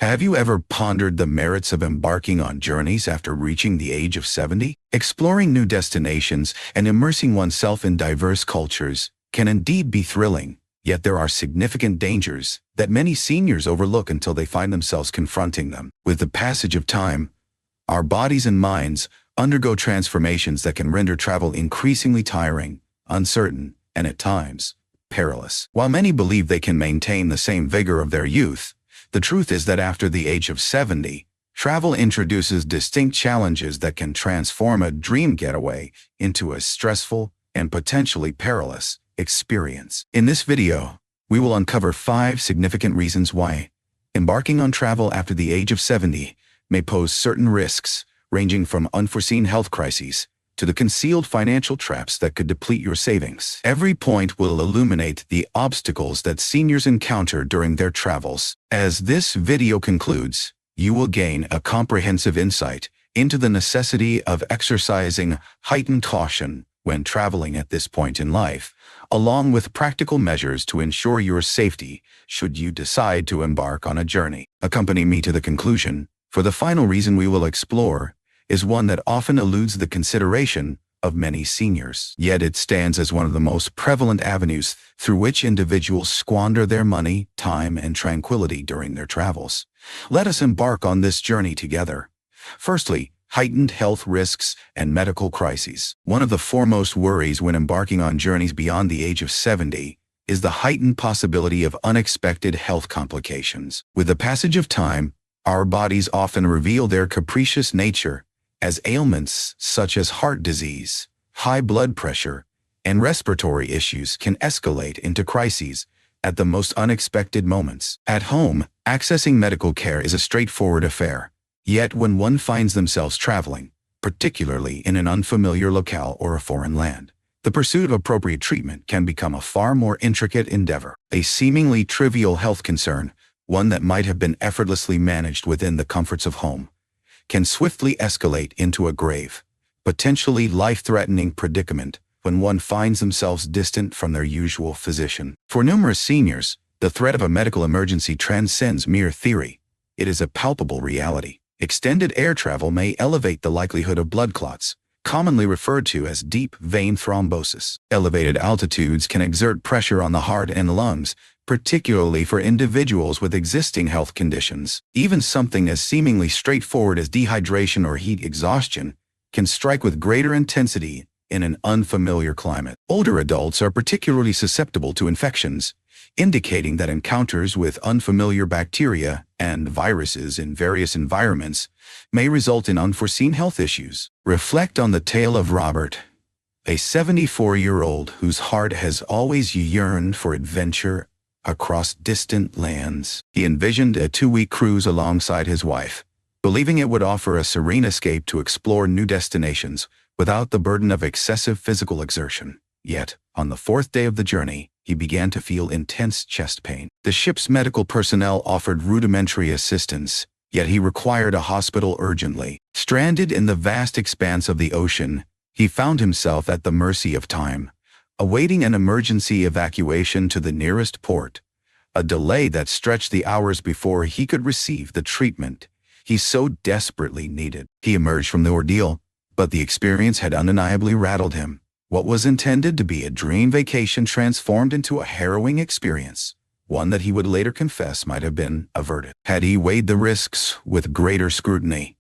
Have you ever pondered the merits of embarking on journeys after reaching the age of 70? Exploring new destinations and immersing oneself in diverse cultures can indeed be thrilling, yet there are significant dangers that many seniors overlook until they find themselves confronting them. With the passage of time, our bodies and minds undergo transformations that can render travel increasingly tiring, uncertain, and at times, perilous. While many believe they can maintain the same vigor of their youth, the truth is that after the age of 70, travel introduces distinct challenges that can transform a dream getaway into a stressful and potentially perilous experience. In this video, we will uncover 5 significant reasons why embarking on travel after the age of 70 may pose certain risks, ranging from unforeseen health crises to the concealed financial traps that could deplete your savings. Every point will illuminate the obstacles that seniors encounter during their travels. As this video concludes, you will gain a comprehensive insight into the necessity of exercising heightened caution when traveling at this point in life, along with practical measures to ensure your safety should you decide to embark on a journey. Accompany me to the conclusion, for the final reason we will explore is one that often eludes the consideration of many seniors. Yet it stands as one of the most prevalent avenues through which individuals squander their money, time, and tranquility during their travels. Let us embark on this journey together. Firstly, heightened health risks and medical crises. One of the foremost worries when embarking on journeys beyond the age of 70 is the heightened possibility of unexpected health complications. With the passage of time, our bodies often reveal their capricious nature, as ailments such as heart disease, high blood pressure, and respiratory issues can escalate into crises at the most unexpected moments. At home, accessing medical care is a straightforward affair. Yet when one finds themselves traveling, particularly in an unfamiliar locale or a foreign land, the pursuit of appropriate treatment can become a far more intricate endeavor. A seemingly trivial health concern, one that might have been effortlessly managed within the comforts of home, can swiftly escalate into a grave, potentially life-threatening predicament when one finds themselves distant from their usual physician. For numerous seniors, the threat of a medical emergency transcends mere theory. It is a palpable reality. Extended air travel may elevate the likelihood of blood clots, commonly referred to as deep vein thrombosis. Elevated altitudes can exert pressure on the heart and lungs, particularly for individuals with existing health conditions. Even something as seemingly straightforward as dehydration or heat exhaustion can strike with greater intensity in an unfamiliar climate. Older adults are particularly susceptible to infections, indicating that encounters with unfamiliar bacteria and viruses in various environments may result in unforeseen health issues. Reflect on the tale of Robert, a 74-year-old whose heart has always yearned for adventure across distant lands. He envisioned a 2-week cruise alongside his wife, believing it would offer a serene escape to explore new destinations without the burden of excessive physical exertion. Yet, on the 4th day of the journey, he began to feel intense chest pain. The ship's medical personnel offered rudimentary assistance, yet he required a hospital urgently. Stranded in the vast expanse of the ocean, he found himself at the mercy of time, awaiting an emergency evacuation to the nearest port, a delay that stretched the hours before he could receive the treatment he so desperately needed. He emerged from the ordeal, but the experience had undeniably rattled him. What was intended to be a dream vacation transformed into a harrowing experience, one that he would later confess might have been averted. Had he weighed the risks with greater scrutiny,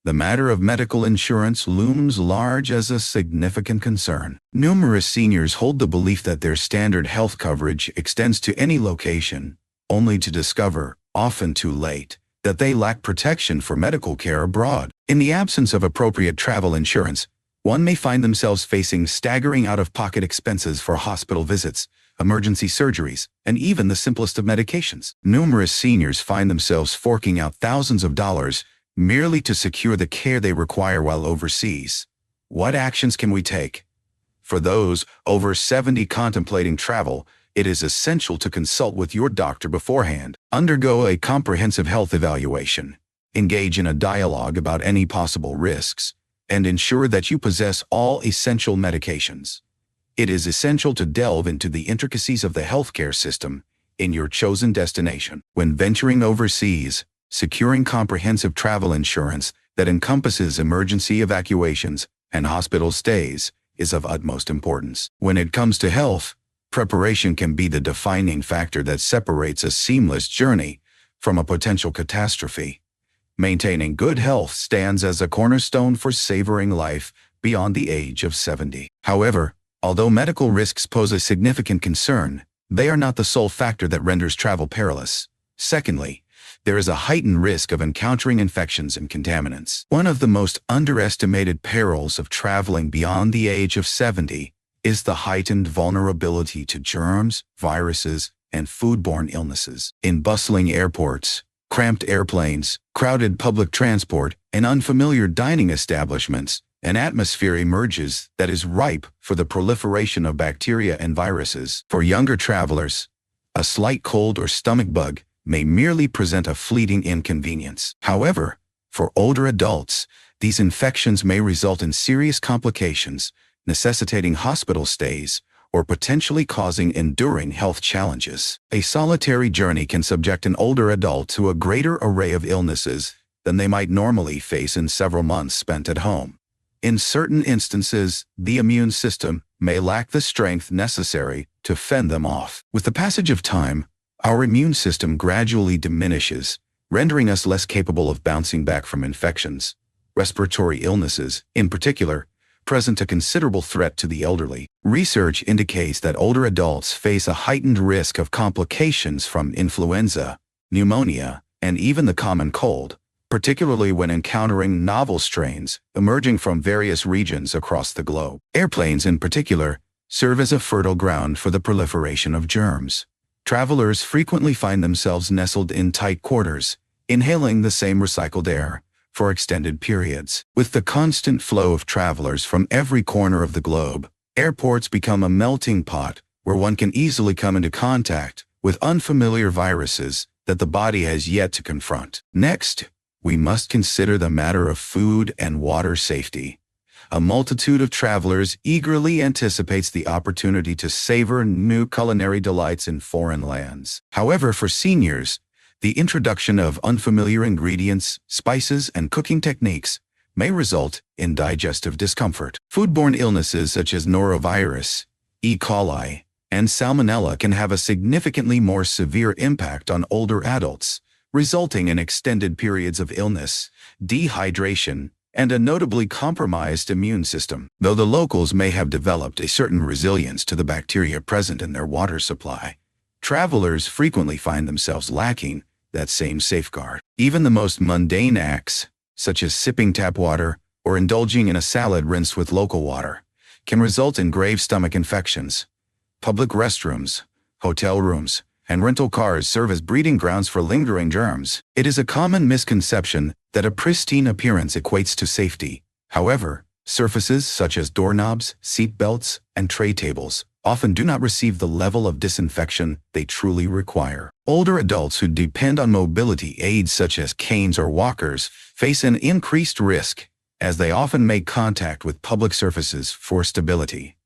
the matter of medical insurance looms large as a significant concern. Numerous seniors hold the belief that their standard health coverage extends to any location, only to discover, often too late, that they lack protection for medical care abroad. In the absence of appropriate travel insurance, one may find themselves facing staggering out-of-pocket expenses for hospital visits, emergency surgeries, and even the simplest of medications. Numerous seniors find themselves forking out thousands of dollars merely to secure the care they require while overseas. What actions can we take? For those over 70 contemplating travel, it is essential to consult with your doctor beforehand. Undergo a comprehensive health evaluation. Engage in a dialogue about any possible risks, and ensure that you possess all essential medications. It is essential to delve into the intricacies of the healthcare system in your chosen destination. When venturing overseas, securing comprehensive travel insurance that encompasses emergency evacuations and hospital stays is of utmost importance. When it comes to health, preparation can be the defining factor that separates a seamless journey from a potential catastrophe. Maintaining good health stands as a cornerstone for savoring life beyond the age of 70. However, although medical risks pose a significant concern, they are not the sole factor that renders travel perilous. Secondly, there is a heightened risk of encountering infections and contaminants. One of the most underestimated perils of traveling beyond the age of 70 is the heightened vulnerability to germs, viruses, and foodborne illnesses. In bustling airports, cramped airplanes, crowded public transport, and unfamiliar dining establishments, an atmosphere emerges that is ripe for the proliferation of bacteria and viruses. For younger travelers, a slight cold or stomach bug may merely present a fleeting inconvenience. However, for older adults, these infections may result in serious complications, necessitating hospital stays or potentially causing enduring health challenges. A solitary journey can subject an older adult to a greater array of illnesses than they might normally face in several months spent at home. In certain instances, the immune system may lack the strength necessary to fend them off. With the passage of time, our immune system gradually diminishes, rendering us less capable of bouncing back from infections. Respiratory illnesses, in particular, present a considerable threat to the elderly. Research indicates that older adults face a heightened risk of complications from influenza, pneumonia, and even the common cold, particularly when encountering novel strains emerging from various regions across the globe. Airplanes, in particular, serve as a fertile ground for the proliferation of germs. Travelers frequently find themselves nestled in tight quarters, inhaling the same recycled air for extended periods. With the constant flow of travelers from every corner of the globe, airports become a melting pot where one can easily come into contact with unfamiliar viruses that the body has yet to confront. Next, we must consider the matter of food and water safety. A multitude of travelers eagerly anticipates the opportunity to savor new culinary delights in foreign lands. However, for seniors, the introduction of unfamiliar ingredients, spices, and cooking techniques may result in digestive discomfort. Foodborne illnesses such as norovirus, E. coli, and salmonella can have a significantly more severe impact on older adults, resulting in extended periods of illness, dehydration, and a notably compromised immune system. Though the locals may have developed a certain resilience to the bacteria present in their water supply, travelers frequently find themselves lacking that same safeguard. Even the most mundane acts, such as sipping tap water or indulging in a salad rinsed with local water, can result in grave stomach infections. Public restrooms, hotel rooms, and rental cars serve as breeding grounds for lingering germs. It is a common misconception that a pristine appearance equates to safety. However, surfaces such as doorknobs, seat belts, and tray tables often do not receive the level of disinfection they truly require. Older adults who depend on mobility aids such as canes or walkers face an increased risk, as they often make contact with public surfaces for stability.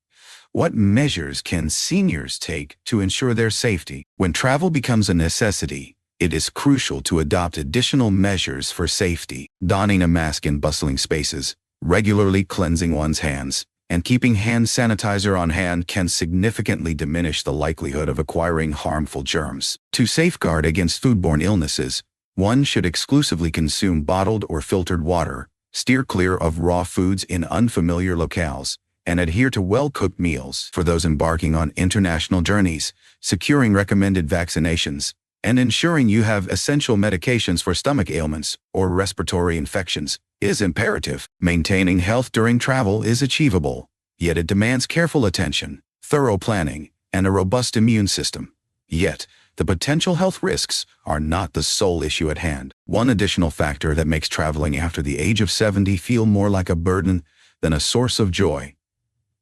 What measures can seniors take to ensure their safety? When travel becomes a necessity, it is crucial to adopt additional measures for safety. Donning a mask in bustling spaces, regularly cleansing one's hands, and keeping hand sanitizer on hand can significantly diminish the likelihood of acquiring harmful germs. To safeguard against foodborne illnesses, one should exclusively consume bottled or filtered water, steer clear of raw foods in unfamiliar locales, and adhere to well-cooked meals. For those embarking on international journeys, securing recommended vaccinations, and ensuring you have essential medications for stomach ailments or respiratory infections is imperative. Maintaining health during travel is achievable, yet it demands careful attention, thorough planning, and a robust immune system. Yet, the potential health risks are not the sole issue at hand. One additional factor that makes traveling after the age of 70 feel more like a burden than a source of joy.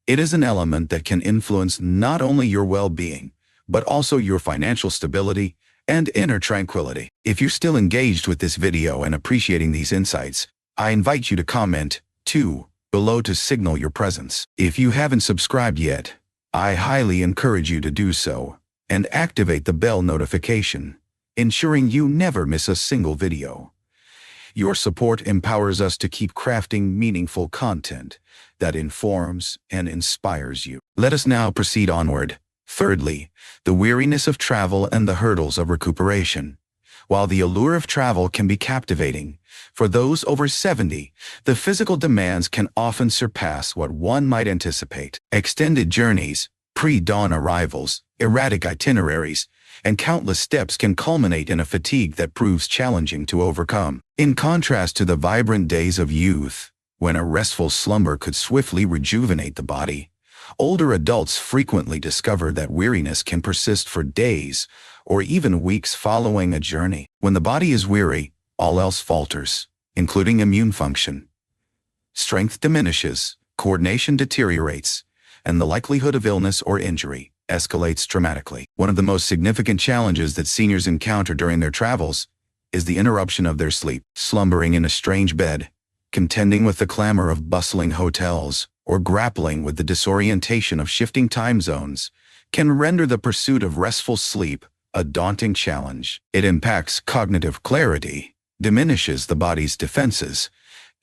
It is an element that can influence not only your well-being, but also your financial stability and inner tranquility. If you're still engaged with this video and appreciating these insights, I invite you to comment, too, below to signal your presence. If you haven't subscribed yet, I highly encourage you to do so, and activate the bell notification ensuring you never miss a single video. Your support empowers us to keep crafting meaningful content that informs and inspires you. Let us now proceed onward. Thirdly, the weariness of travel and the hurdles of recuperation. While the allure of travel can be captivating, for those over 70, the physical demands can often surpass what one might anticipate. Extended journeys, pre-dawn arrivals, erratic itineraries, and countless steps can culminate in a fatigue that proves challenging to overcome. In contrast to the vibrant days of youth, when a restful slumber could swiftly rejuvenate the body, older adults frequently discover that weariness can persist for days or even weeks following a journey. When the body is weary, all else falters, including immune function. Strength diminishes, coordination deteriorates, and the likelihood of illness or injury escalates dramatically. One of the most significant challenges that seniors encounter during their travels is the interruption of their sleep. Slumbering in a strange bed, contending with the clamor of bustling hotels, or grappling with the disorientation of shifting time zones can render the pursuit of restful sleep a daunting challenge. It impacts cognitive clarity, diminishes the body's defenses,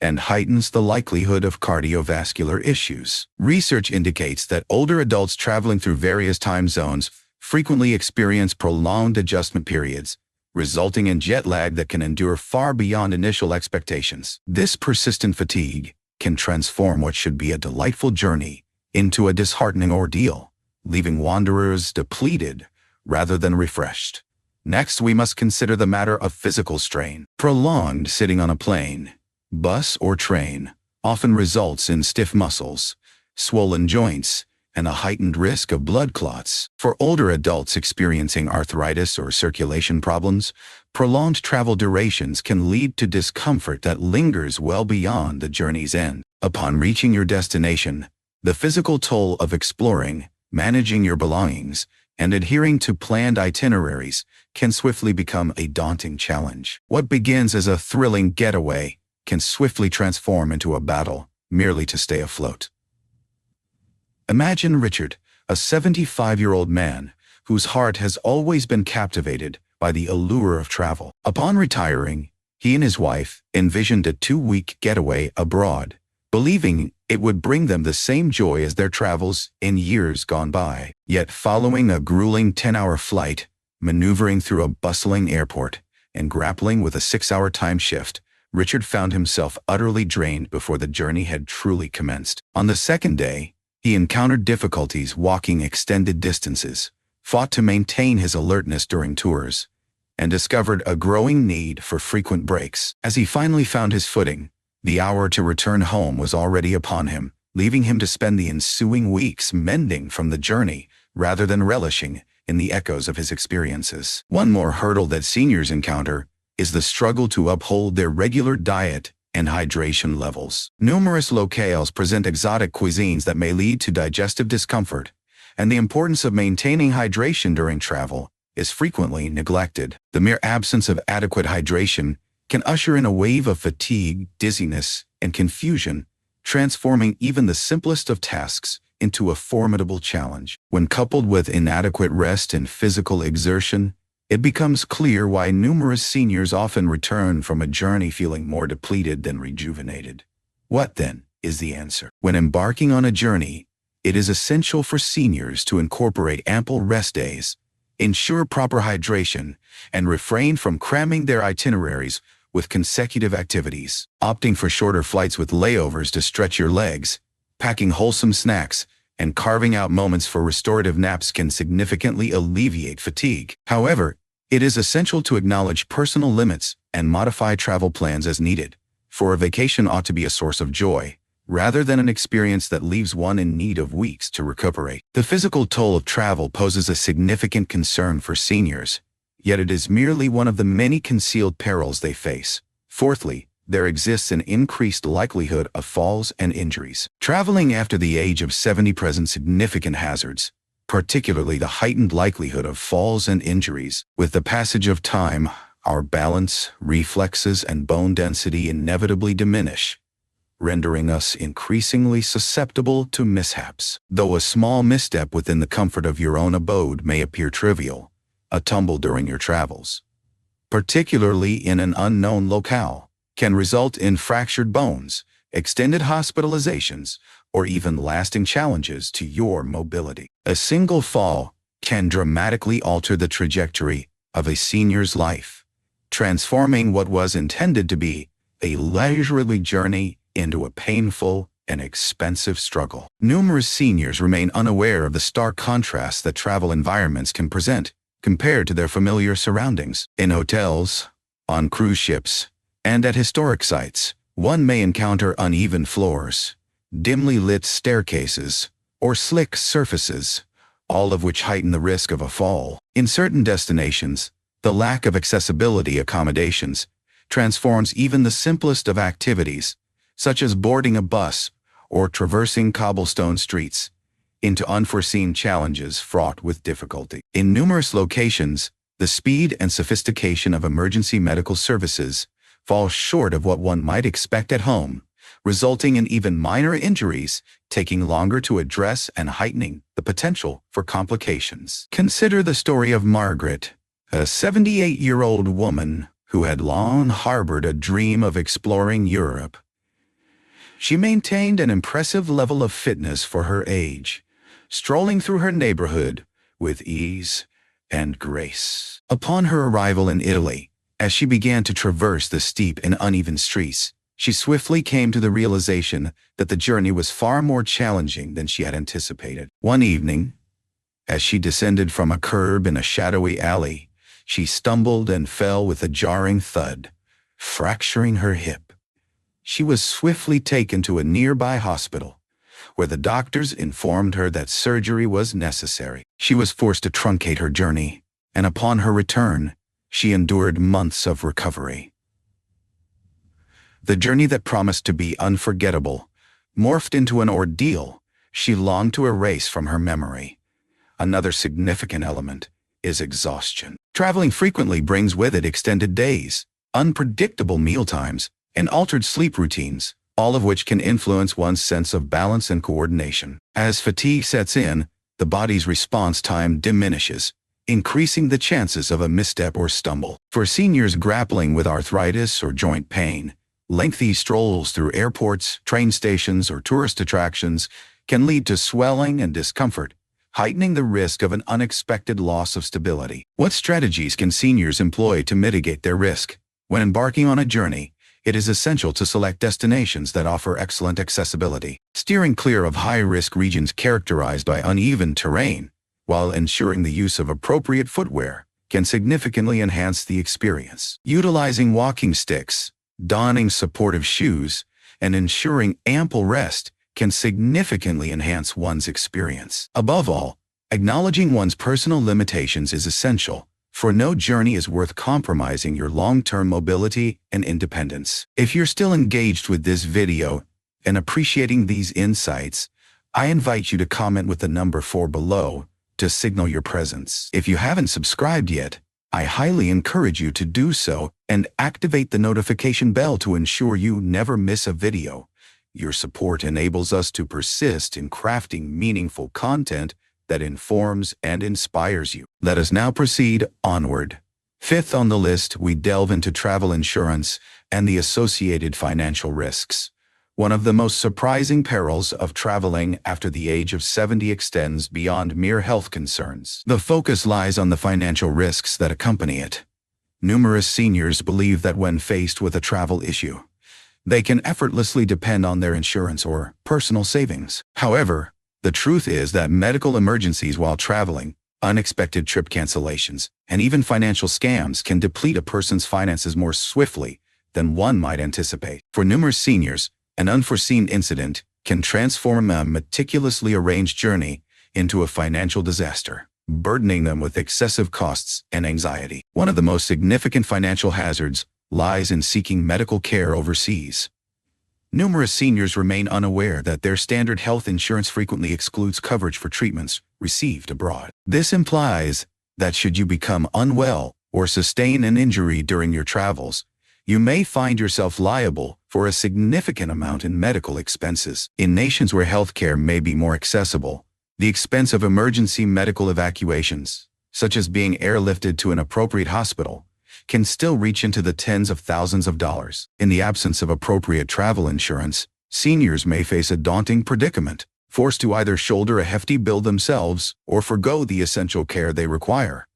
and heightens the likelihood of cardiovascular issues. Research indicates that older adults traveling through various time zones frequently experience prolonged adjustment periods, resulting in jet lag that can endure far beyond initial expectations. This persistent fatigue can transform what should be a delightful journey into a disheartening ordeal, leaving wanderers depleted rather than refreshed. Next, we must consider the matter of physical strain. Prolonged sitting on a plane, bus, or train often results in stiff muscles, swollen joints, and a heightened risk of blood clots. For older adults experiencing arthritis or circulation problems, prolonged travel durations can lead to discomfort that lingers well beyond the journey's end. Upon reaching your destination, the physical toll of exploring, managing your belongings, and adhering to planned itineraries can swiftly become a daunting challenge. What begins as a thrilling getaway can swiftly transform into a battle merely to stay afloat. Imagine Richard, a 75-year-old man whose heart has always been captivated by the allure of travel. Upon retiring, he and his wife envisioned a 2-week getaway abroad, believing it would bring them the same joy as their travels in years gone by. Yet following a grueling 10-hour flight, maneuvering through a bustling airport, and grappling with a 6-hour time shift, Richard found himself utterly drained before the journey had truly commenced. On the second day, he encountered difficulties walking extended distances, fought to maintain his alertness during tours, and discovered a growing need for frequent breaks. As he finally found his footing, the hour to return home was already upon him, leaving him to spend the ensuing weeks mending from the journey rather than relishing in the echoes of his experiences. One more hurdle that seniors encounter is the struggle to uphold their regular diet and hydration levels. Numerous locales present exotic cuisines that may lead to digestive discomfort, and the importance of maintaining hydration during travel is frequently neglected. The mere absence of adequate hydration can usher in a wave of fatigue, dizziness, and confusion, transforming even the simplest of tasks into a formidable challenge. When coupled with inadequate rest and physical exertion, it becomes clear why numerous seniors often return from a journey feeling more depleted than rejuvenated. What, then, is the answer? When embarking on a journey, it is essential for seniors to incorporate ample rest days, ensure proper hydration, and refrain from cramming their itineraries with consecutive activities. Opting for shorter flights with layovers to stretch your legs, packing wholesome snacks, and carving out moments for restorative naps can significantly alleviate fatigue. However, it is essential to acknowledge personal limits and modify travel plans as needed, for a vacation ought to be a source of joy, rather than an experience that leaves one in need of weeks to recuperate. The physical toll of travel poses a significant concern for seniors, yet it is merely one of the many concealed perils they face. Fourthly, there exists an increased likelihood of falls and injuries. Traveling after the age of 70 presents significant hazards, particularly the heightened likelihood of falls and injuries. With the passage of time, our balance, reflexes, and bone density inevitably diminish, rendering us increasingly susceptible to mishaps. Though a small misstep within the comfort of your own abode may appear trivial, a tumble during your travels, particularly in an unknown locale, can result in fractured bones, extended hospitalizations, or even lasting challenges to your mobility. A single fall can dramatically alter the trajectory of a senior's life, transforming what was intended to be a leisurely journey into a painful and expensive struggle. Numerous seniors remain unaware of the stark contrast that travel environments can present compared to their familiar surroundings. In hotels, on cruise ships, and at historic sites, one may encounter uneven floors, dimly lit staircases, or slick surfaces, all of which heighten the risk of a fall. In certain destinations, the lack of accessibility accommodations transforms even the simplest of activities, such as boarding a bus or traversing cobblestone streets, into unforeseen challenges fraught with difficulty. In numerous locations, the speed and sophistication of emergency medical services fall short of what one might expect at home, resulting in even minor injuries taking longer to address and heightening the potential for complications. Consider the story of Margaret, a 78-year-old woman who had long harbored a dream of exploring Europe. She maintained an impressive level of fitness for her age, strolling through her neighborhood with ease and grace. Upon her arrival in Italy, as she began to traverse the steep and uneven streets, she swiftly came to the realization that the journey was far more challenging than she had anticipated. One evening, as she descended from a curb in a shadowy alley, she stumbled and fell with a jarring thud, fracturing her hip. She was swiftly taken to a nearby hospital, where the doctors informed her that surgery was necessary. She was forced to truncate her journey, and upon her return, she endured months of recovery. The journey that promised to be unforgettable morphed into an ordeal she longed to erase from her memory. Another significant element is exhaustion. Traveling frequently brings with it extended days, unpredictable mealtimes, and altered sleep routines, all of which can influence one's sense of balance and coordination. As fatigue sets in, the body's response time diminishes, increasing the chances of a misstep or stumble. For seniors grappling with arthritis or joint pain, lengthy strolls through airports, train stations, or tourist attractions can lead to swelling and discomfort, heightening the risk of an unexpected loss of stability. What strategies can seniors employ to mitigate their risk? When embarking on a journey, it is essential to select destinations that offer excellent accessibility. Steering clear of high-risk regions characterized by uneven terrain, while ensuring the use of appropriate footwear, can significantly enhance the experience. Utilizing walking sticks, donning supportive shoes, and ensuring ample rest can significantly enhance one's experience. Above all, acknowledging one's personal limitations is essential, for no journey is worth compromising your long-term mobility and independence. If you're still engaged with this video and appreciating these insights, I invite you to comment with the number 4 below to signal your presence. If you haven't subscribed yet, I highly encourage you to do so and activate the notification bell to ensure you never miss a video. Your support enables us to persist in crafting meaningful content that informs and inspires you. Let us now proceed onward. Fifth on the list, we delve into travel insurance and the associated financial risks. One of the most surprising perils of traveling after the age of 70 extends beyond mere health concerns. The focus lies on the financial risks that accompany it. Numerous seniors believe that when faced with a travel issue, they can effortlessly depend on their insurance or personal savings. However, the truth is that medical emergencies while traveling, unexpected trip cancellations, and even financial scams can deplete a person's finances more swiftly than one might anticipate. For numerous seniors, an unforeseen incident can transform a meticulously arranged journey into a financial disaster, burdening them with excessive costs and anxiety. One of the most significant financial hazards lies in seeking medical care overseas. Numerous seniors remain unaware that their standard health insurance frequently excludes coverage for treatments received abroad. This implies that should you become unwell or sustain an injury during your travels, you may find yourself liable for a significant amount in medical expenses. In nations where healthcare may be more accessible, the expense of emergency medical evacuations, such as being airlifted to an appropriate hospital, can still reach into the tens of thousands of dollars. In the absence of appropriate travel insurance, seniors may face a daunting predicament, forced to either shoulder a hefty bill themselves or forgo the essential care they require.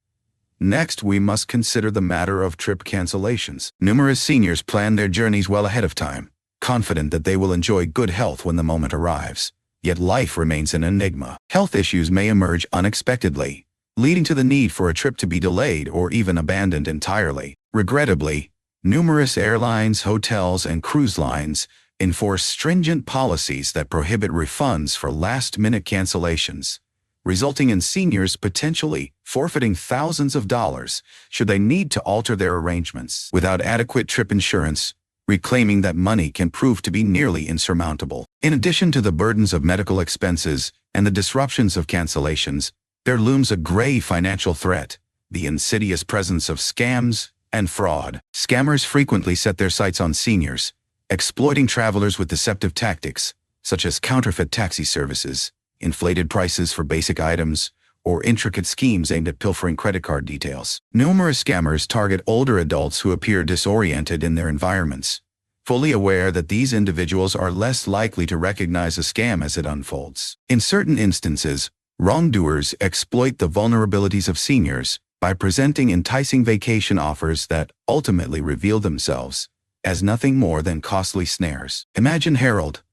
Next, we must consider the matter of trip cancellations. Numerous seniors plan their journeys well ahead of time, confident that they will enjoy good health when the moment arrives. Yet life remains an enigma. Health issues may emerge unexpectedly, leading to the need for a trip to be delayed or even abandoned entirely. Regrettably, numerous airlines, hotels, and cruise lines enforce stringent policies that prohibit refunds for last-minute cancellations, resulting in seniors potentially forfeiting thousands of dollars should they need to alter their arrangements. Without adequate trip insurance, reclaiming that money can prove to be nearly insurmountable. In addition to the burdens of medical expenses and the disruptions of cancellations, there looms a grave financial threat: the insidious presence of scams and fraud. Scammers frequently set their sights on seniors, exploiting travelers with deceptive tactics, such as counterfeit taxi services, inflated prices for basic items, or intricate schemes aimed at pilfering credit card details. Numerous scammers target older adults who appear disoriented in their environments, fully aware that these individuals are less likely to recognize a scam as it unfolds. In certain instances, wrongdoers exploit the vulnerabilities of seniors by presenting enticing vacation offers that ultimately reveal themselves as nothing more than costly snares. Imagine Harold,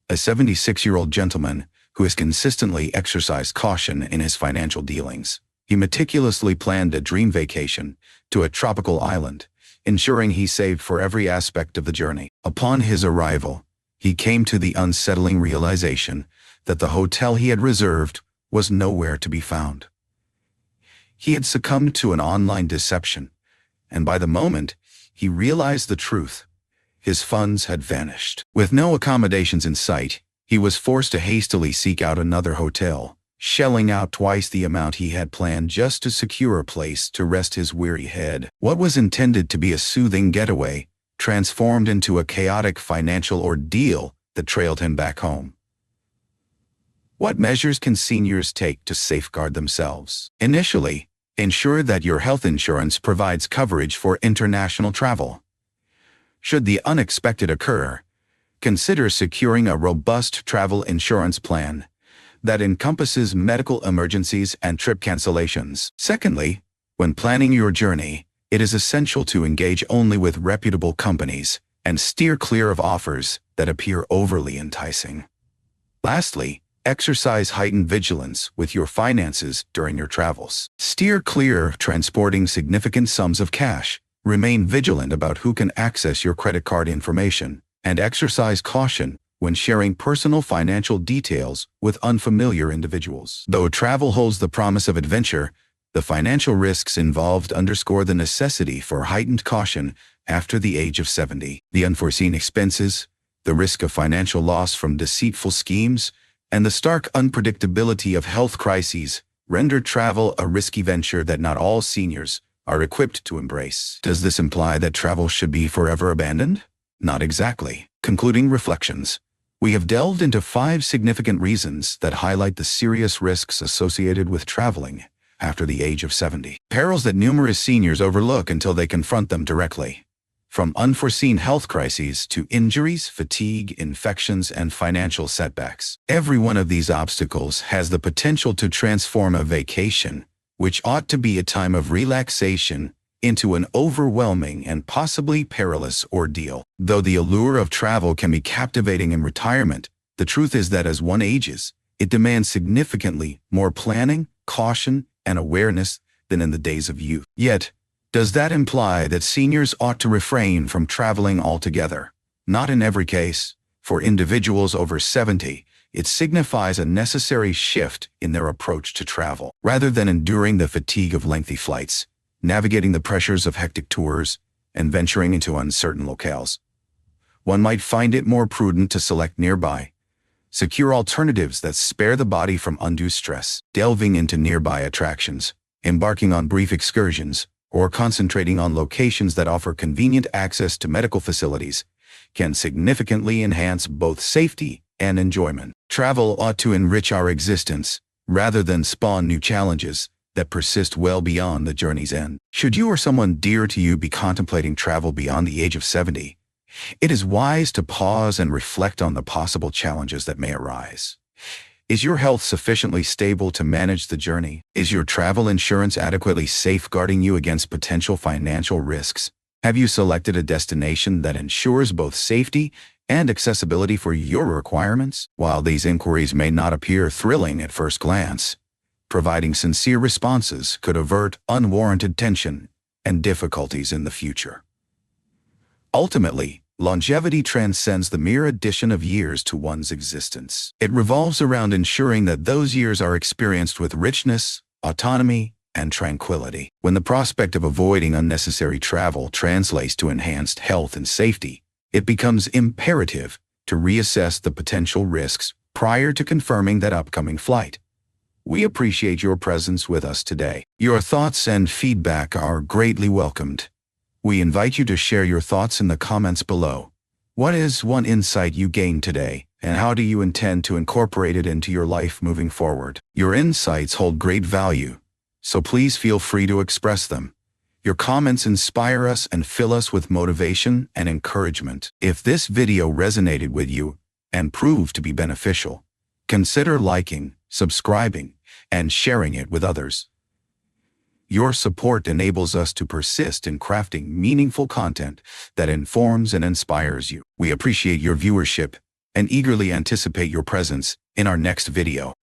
a 76-year-old gentleman who has consistently exercised caution in his financial dealings. He meticulously planned a dream vacation to a tropical island, ensuring he saved for every aspect of the journey. Upon his arrival, he came to the unsettling realization that the hotel he had reserved was nowhere to be found. He had succumbed to an online deception, and by the moment he realized the truth, his funds had vanished. With no accommodations in sight, he was forced to hastily seek out another hotel, shelling out twice the amount he had planned just to secure a place to rest his weary head. What was intended to be a soothing getaway transformed into a chaotic financial ordeal that trailed him back home. What measures can seniors take to safeguard themselves? Initially, ensure that your health insurance provides coverage for international travel. Should the unexpected occur, consider securing a robust travel insurance plan that encompasses medical emergencies and trip cancellations. Secondly, when planning your journey, it is essential to engage only with reputable companies and steer clear of offers that appear overly enticing. Lastly, exercise heightened vigilance with your finances during your travels. Steer clear of transporting significant sums of cash. Remain vigilant about who can access your credit card information, and exercise caution when sharing personal financial details with unfamiliar individuals. Though travel holds the promise of adventure, the financial risks involved underscore the necessity for heightened caution after the age of 70. The unforeseen expenses, the risk of financial loss from deceitful schemes, and the stark unpredictability of health crises render travel a risky venture that not all seniors are equipped to embrace. Does this imply that travel should be forever abandoned? Not exactly. Concluding reflections. We have delved into 5 significant reasons that highlight the serious risks associated with traveling after the age of 70. Perils that numerous seniors overlook until they confront them directly. From unforeseen health crises to injuries, fatigue, infections, and financial setbacks. Every one of these obstacles has the potential to transform a vacation, which ought to be a time of relaxation, into an overwhelming and possibly perilous ordeal. Though the allure of travel can be captivating in retirement, the truth is that as one ages, it demands significantly more planning, caution, and awareness than in the days of youth. Yet, does that imply that seniors ought to refrain from traveling altogether? Not in every case. For individuals over 70, it signifies a necessary shift in their approach to travel. Rather than enduring the fatigue of lengthy flights, navigating the pressures of hectic tours, and venturing into uncertain locales, one might find it more prudent to select nearby, secure alternatives that spare the body from undue stress. Delving into nearby attractions, embarking on brief excursions, or concentrating on locations that offer convenient access to medical facilities can significantly enhance both safety and enjoyment. Travel ought to enrich our existence, rather than spawn new challenges that persist well beyond the journey's end. Should you or someone dear to you be contemplating travel beyond the age of 70, it is wise to pause and reflect on the possible challenges that may arise. Is your health sufficiently stable to manage the journey? Is your travel insurance adequately safeguarding you against potential financial risks? Have you selected a destination that ensures both safety and accessibility for your requirements? While these inquiries may not appear thrilling at first glance, providing sincere responses could avert unwarranted tension and difficulties in the future. Ultimately, longevity transcends the mere addition of years to one's existence. It revolves around ensuring that those years are experienced with richness, autonomy, and tranquility. When the prospect of avoiding unnecessary travel translates to enhanced health and safety, it becomes imperative to reassess the potential risks prior to confirming that upcoming flight. We appreciate your presence with us today. Your thoughts and feedback are greatly welcomed. We invite you to share your thoughts in the comments below. What is one insight you gained today, and how do you intend to incorporate it into your life moving forward? Your insights hold great value, so please feel free to express them. Your comments inspire us and fill us with motivation and encouragement. If this video resonated with you and proved to be beneficial, consider liking, subscribing, and sharing it with others. Your support enables us to persist in crafting meaningful content that informs and inspires you. We appreciate your viewership and eagerly anticipate your presence in our next video.